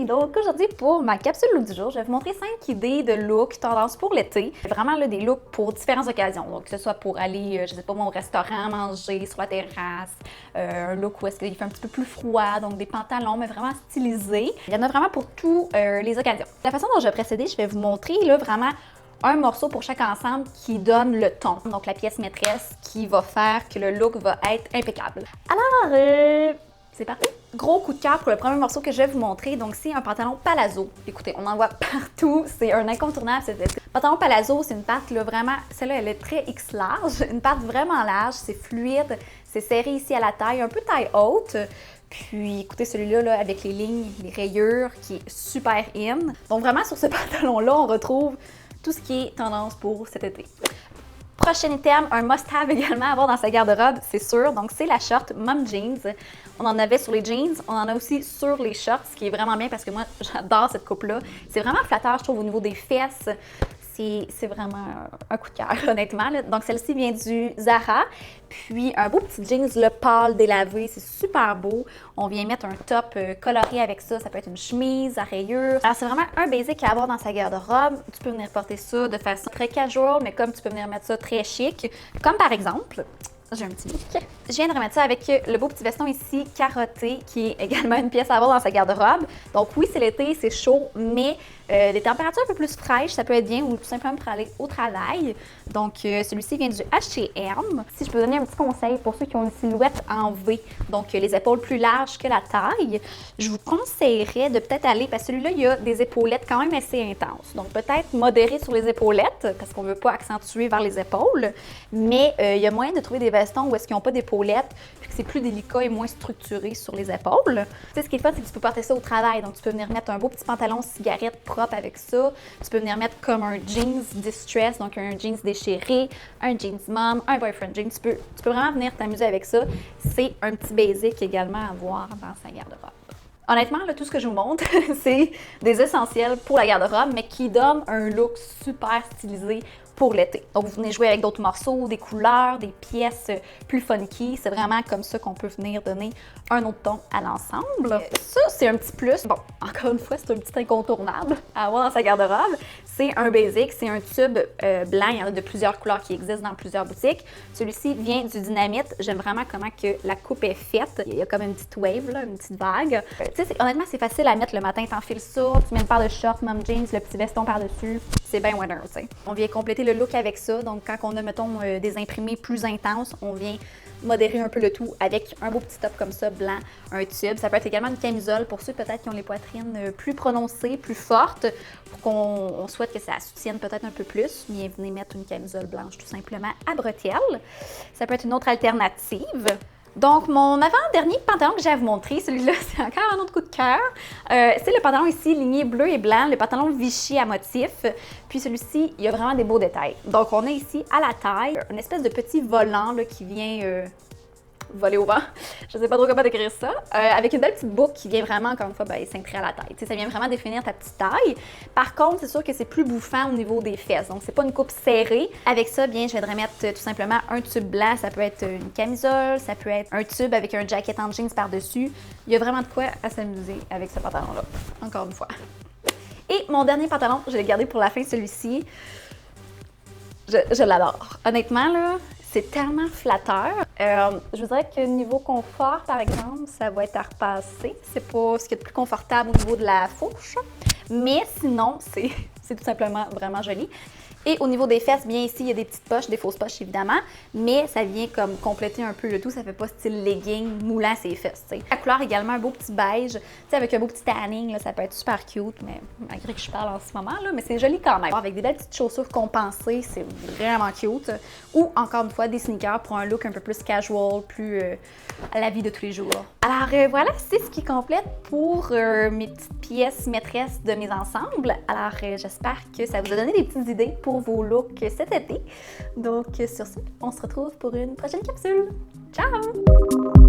Donc aujourd'hui pour ma capsule look du jour, je vais vous montrer 5 idées de look tendance pour l'été. Vraiment là, des looks pour différentes occasions. Donc que ce soit pour aller, je sais pas moi, au restaurant, manger sur la terrasse, un look où est-ce qu'il fait un petit peu plus froid, donc des pantalons mais vraiment stylisés. Il y en a vraiment pour tous les occasions. La façon dont je vais procéder, je vais vous montrer là vraiment un morceau pour chaque ensemble qui donne le ton. Donc la pièce maîtresse qui va faire que le look va être impeccable. Alors, c'est parti! Gros coup de cœur pour le premier morceau que je vais vous montrer. Donc, c'est un pantalon palazzo. Écoutez, on en voit partout. C'est un incontournable cet été. Pantalon palazzo, c'est une patte là, vraiment, celle-là, elle est très X large. Une patte vraiment large, c'est fluide, c'est serré ici à la taille, un peu taille haute. Puis, écoutez, celui-là, là, avec les lignes, les rayures, qui est super in. Donc, vraiment, sur ce pantalon-là, on retrouve tout ce qui est tendance pour cet été. Prochain item, un must-have également à avoir dans sa garde-robe, c'est sûr. Donc, c'est la short Mom Jeans. On en avait sur les jeans, on en a aussi sur les shorts, ce qui est vraiment bien parce que moi, j'adore cette coupe-là. C'est vraiment flatteur, je trouve, au niveau des fesses. C'est vraiment un coup de cœur, honnêtement. Là. Donc, celle-ci vient du Zara. Puis, un beau petit jeans, le pâle délavé, c'est super beau. On vient mettre un top coloré avec ça. Ça peut être une chemise à rayures. Alors, c'est vraiment un basic à avoir dans sa garde-robe. Tu peux venir porter ça de façon très casual, mais comme tu peux venir mettre ça très chic. Comme par exemple, j'ai un petit look. Je viens de remettre ça avec le beau petit veston ici, carotté, qui est également une pièce à avoir dans sa garde-robe. Donc oui, c'est l'été, c'est chaud, mais des températures un peu plus fraîches, ça peut être bien, ou tout simplement pour aller au travail. Donc celui-ci vient du H&M. Si je peux donner un petit conseil pour ceux qui ont une silhouette en V, donc les épaules plus larges que la taille, je vous conseillerais de peut-être aller, parce que celui-là, il y a des épaulettes quand même assez intenses. Donc peut-être modérer sur les épaulettes, parce qu'on ne veut pas accentuer vers les épaules, mais il y a moyen de trouver des vestons où est-ce qu'ils n'ont pas d'épaulettes, puis que c'est plus délicat et moins structuré sur les épaules. Tu sais, ce qui est fun, c'est que tu peux porter ça au travail. Donc, tu peux venir mettre un beau petit pantalon cigarette propre avec ça. Tu peux venir mettre comme un jeans distress, donc un jeans déchiré, un jeans mom, un boyfriend jeans. Tu peux vraiment venir t'amuser avec ça. C'est un petit basic également à avoir dans sa garde-robe. Honnêtement, là, tout ce que je vous montre, c'est des essentiels pour la garde-robe, mais qui donnent un look super stylisé pour l'été. Donc, vous venez jouer avec d'autres morceaux, des couleurs, des pièces plus funky. C'est vraiment comme ça qu'on peut venir donner un autre ton à l'ensemble. Ça, c'est un petit plus. Bon, encore une fois, c'est un petit incontournable à avoir dans sa garde-robe. C'est un basic, c'est un tube blanc. Il y en a de plusieurs couleurs qui existent dans plusieurs boutiques. Celui-ci vient du Dynamite. J'aime vraiment comment que la coupe est faite. Il y a comme une petite wave, là, une petite vague. Tu sais, honnêtement, c'est facile à mettre le matin. T'enfiles ça, tu mets une paire de shorts, mom jeans, le petit veston par-dessus. C'est bien winner, tu sais. On vient compléter le look avec ça. Donc, quand on a, mettons, des imprimés plus intenses, on vient modérer un peu le tout avec un beau petit top comme ça, blanc, un tube. Ça peut être également une camisole pour ceux peut-être qui ont les poitrines plus prononcées, plus fortes, pour qu'on souhaite que ça soutienne peut-être un peu plus. Bien, venez mettre une camisole blanche tout simplement à bretelles. Ça peut être une autre alternative. Donc, mon avant-dernier pantalon que j'ai à vous montrer, celui-là, c'est encore un autre coup de cœur. C'est le pantalon ici, ligné bleu et blanc, le pantalon Vichy à motif. Puis celui-ci, il y a vraiment des beaux détails. Donc, on a ici à la taille une espèce de petit volant là, qui vient voler au vent. Je ne sais pas trop comment décrire ça. Avec une belle petite boucle qui vient vraiment, encore une fois, cintrer à la taille. Tu sais, ça vient vraiment définir ta petite taille. Par contre, c'est sûr que c'est plus bouffant au niveau des fesses. Donc, c'est pas une coupe serrée. Avec ça, bien, je viendrais mettre tout simplement un tube blanc. Ça peut être une camisole, ça peut être un tube avec un jacket en jeans par-dessus. Il y a vraiment de quoi à s'amuser avec ce pantalon-là. Encore une fois. Et mon dernier pantalon, je l'ai gardé pour la fin, celui-ci. Je l'adore. Honnêtement, là, c'est tellement flatteur. Je vous dirais que niveau confort, par exemple, ça va être à repasser. C'est pas ce qui est le plus confortable au niveau de la fourche. Mais sinon, c'est tout simplement vraiment joli. Et au niveau des fesses, bien ici, il y a des petites poches, des fausses poches évidemment, mais ça vient comme compléter un peu le tout. Ça fait pas style legging moulant ses fesses, t'sais. La couleur également, un beau petit beige, avec un beau petit tanning, là, ça peut être super cute, mais malgré que je parle en ce moment, là, mais c'est joli quand même. Avec des belles petites chaussures compensées, c'est vraiment cute. Ou encore une fois, des sneakers pour un look un peu plus casual, plus à la vie de tous les jours. Alors voilà, c'est ce qui complète pour mes petites pièces maîtresses de mes ensembles. Alors j'espère que ça vous a donné des petites idées pour vos looks cet été. Donc sur ce, on se retrouve pour une prochaine capsule. Ciao!